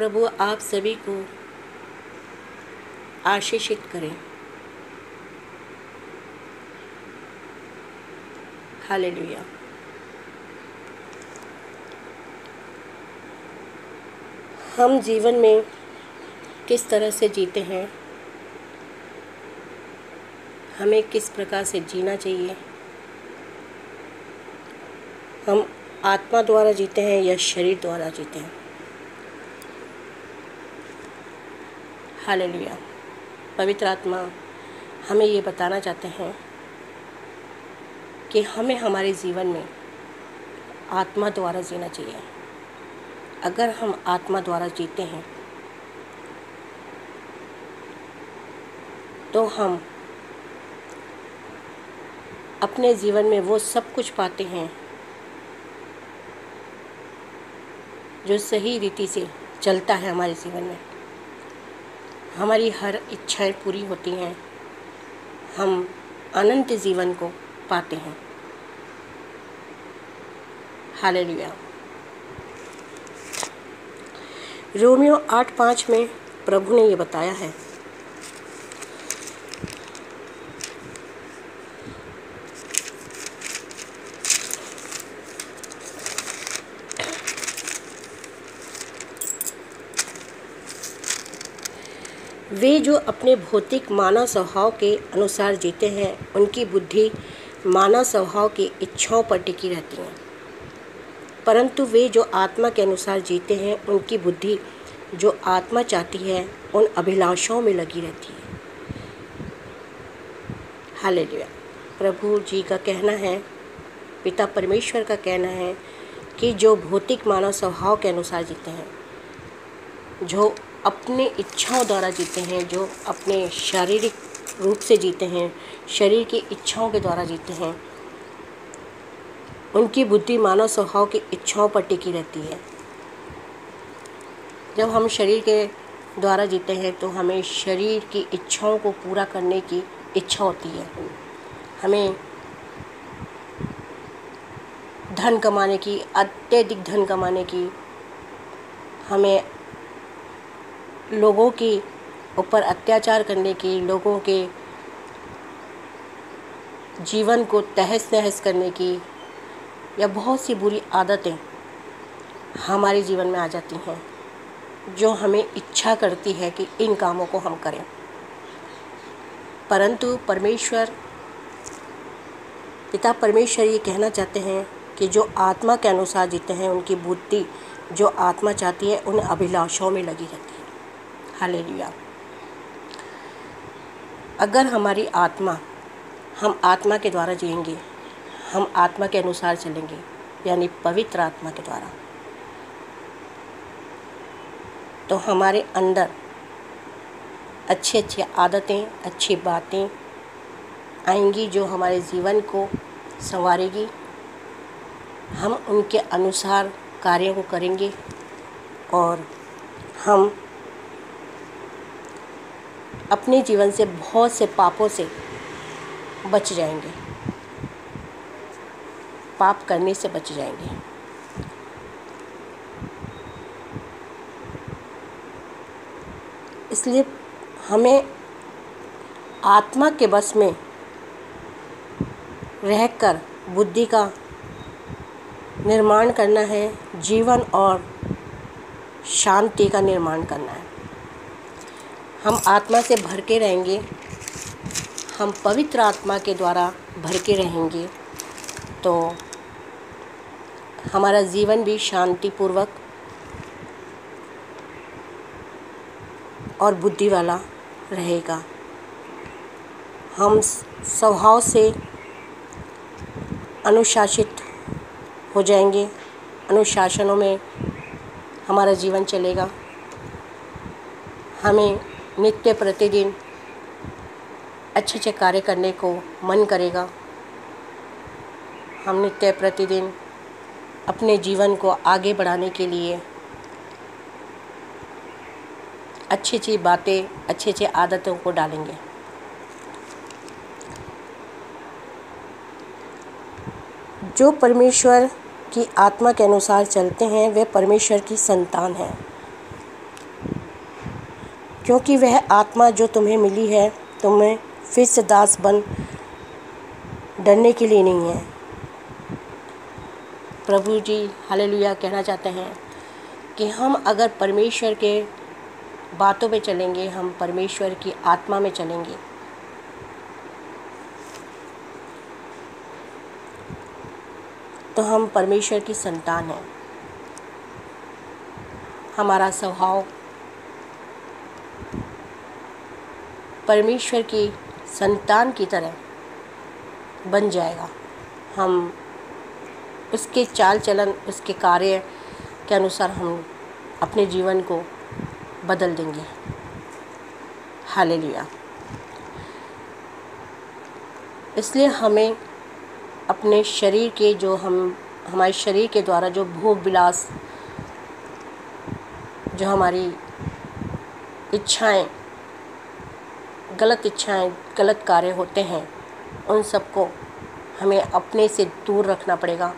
प्रभु आप सभी को आशीषित करें। हालेलुया। हम जीवन में किस तरह से जीते हैं, हमें किस प्रकार से जीना चाहिए, हम आत्मा द्वारा जीते हैं या शरीर द्वारा जीते हैं। हालेलुया। पवित्र आत्मा हमें ये बताना चाहते हैं कि हमें हमारे जीवन में आत्मा द्वारा जीना चाहिए। अगर हम आत्मा द्वारा जीते हैं तो हम अपने जीवन में वो सब कुछ पाते हैं जो सही रीति से चलता है। हमारे जीवन में हमारी हर इच्छाएं पूरी होती हैं, हम अनंत जीवन को पाते हैं। हालेलुया। रोमियो 8:5 में प्रभु ने ये बताया है, वे जो अपने भौतिक मानव स्वभाव के अनुसार जीते हैं उनकी बुद्धि मानव स्वभाव की इच्छाओं पर टिकी रहती है, परंतु वे जो आत्मा के अनुसार जीते हैं उनकी बुद्धि जो आत्मा चाहती है उन अभिलाषाओं में लगी रहती है। हालेलुया। प्रभु जी का कहना है, पिता परमेश्वर का कहना है कि जो भौतिक मानव स्वभाव के अनुसार जीते हैं, जो अपने इच्छाओं द्वारा जीते हैं, जो अपने शारीरिक रूप से जीते हैं, शरीर की इच्छाओं के द्वारा जीते हैं, उनकी बुद्धि मानव स्वभाव की इच्छाओं पर टिकी रहती है। जब हम शरीर के द्वारा जीते हैं तो हमें शरीर की इच्छाओं को पूरा करने की इच्छा होती है। हमें धन कमाने की, अत्यधिक धन कमाने की, हमें लोगों के ऊपर अत्याचार करने की, लोगों के जीवन को तहस नहस करने की, या बहुत सी बुरी आदतें हमारे जीवन में आ जाती हैं जो हमें इच्छा करती है कि इन कामों को हम करें। परंतु पिता परमेश्वर ये कहना चाहते हैं कि जो आत्मा के अनुसार जीते हैं उनकी बुद्धि जो आत्मा चाहती है उन अभिलाषाओं में लगी रहती है। हालेलुया। अगर हमारी आत्मा, हम आत्मा के द्वारा जिएंगे, हम आत्मा के अनुसार चलेंगे, यानी पवित्र आत्मा के द्वारा, तो हमारे अंदर अच्छी अच्छी आदतें, अच्छी बातें आएंगी जो हमारे जीवन को संवारेगी। हम उनके अनुसार कार्यों को करेंगे और हम अपने जीवन से बहुत से पापों से बच जाएंगे, पाप करने से बच जाएंगे। इसलिए हमें आत्मा के बस में रहकर बुद्धि का निर्माण करना है, जीवन और शांति का निर्माण करना है। हम आत्मा से भर के रहेंगे, हम पवित्र आत्मा के द्वारा भर के रहेंगे तो हमारा जीवन भी शांतिपूर्वक और बुद्धि वाला रहेगा। हम स्वभाव से अनुशासित हो जाएंगे, अनुशासनों में हमारा जीवन चलेगा। हमें नित्य प्रतिदिन अच्छे अच्छे कार्य करने को मन करेगा। हम नित्य प्रतिदिन अपने जीवन को आगे बढ़ाने के लिए अच्छी अच्छी बातें, अच्छी अच्छी आदतों को डालेंगे। जो परमेश्वर की आत्मा के अनुसार चलते हैं वे परमेश्वर की संतान हैं। क्योंकि वह आत्मा जो तुम्हें मिली है तुम्हें फिर से दास बन डरने के लिए नहीं है। प्रभु जी हालेलुया कहना चाहते हैं कि हम अगर परमेश्वर के बातों में चलेंगे, हम परमेश्वर की आत्मा में चलेंगे, तो हम परमेश्वर की संतान हैं। हमारा स्वभाव परमेश्वर की संतान की तरह बन जाएगा। हम उसके चाल चलन, उसके कार्य के अनुसार हम अपने जीवन को बदल देंगे। हालेलुया। इसलिए हमें अपने शरीर के हमारे शरीर के द्वारा जो भोग विलास, जो हमारी इच्छाएं, गलत कार्य होते हैं, उन सबको हमें अपने से दूर रखना पड़ेगा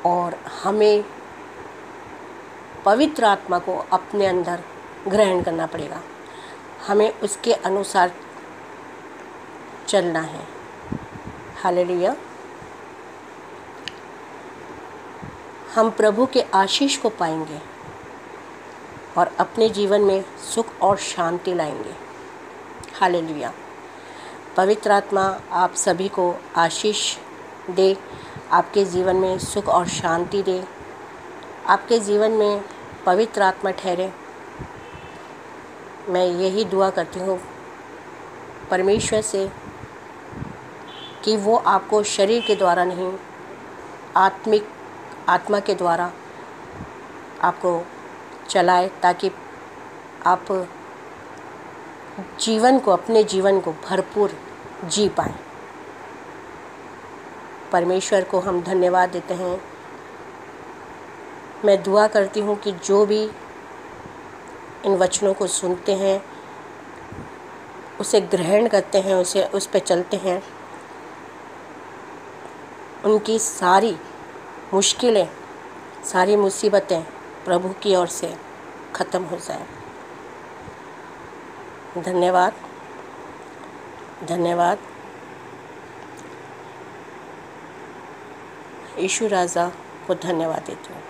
और हमें पवित्र आत्मा को अपने अंदर ग्रहण करना पड़ेगा। हमें उसके अनुसार चलना है। हालेलुया। हम प्रभु के आशीष को पाएंगे और अपने जीवन में सुख और शांति लाएंगे। हालेलुया। पवित्र आत्मा आप सभी को आशीष दे, आपके जीवन में सुख और शांति दे, आपके जीवन में पवित्र आत्मा ठहरे। मैं यही दुआ करती हूँ परमेश्वर से कि वो आपको शरीर के द्वारा नहीं, आत्मा के द्वारा आपको चलाए, ताकि आप अपने जीवन को भरपूर जी पाएं। परमेश्वर को हम धन्यवाद देते हैं। मैं दुआ करती हूँ कि जो भी इन वचनों को सुनते हैं, उसे ग्रहण करते हैं, उस पर चलते हैं, उनकी सारी मुश्किलें, सारी मुसीबतें प्रभु की ओर से ख़त्म हो जाएं। धन्यवाद, धन्यवाद। यीशु राजा को धन्यवाद देती हूँ।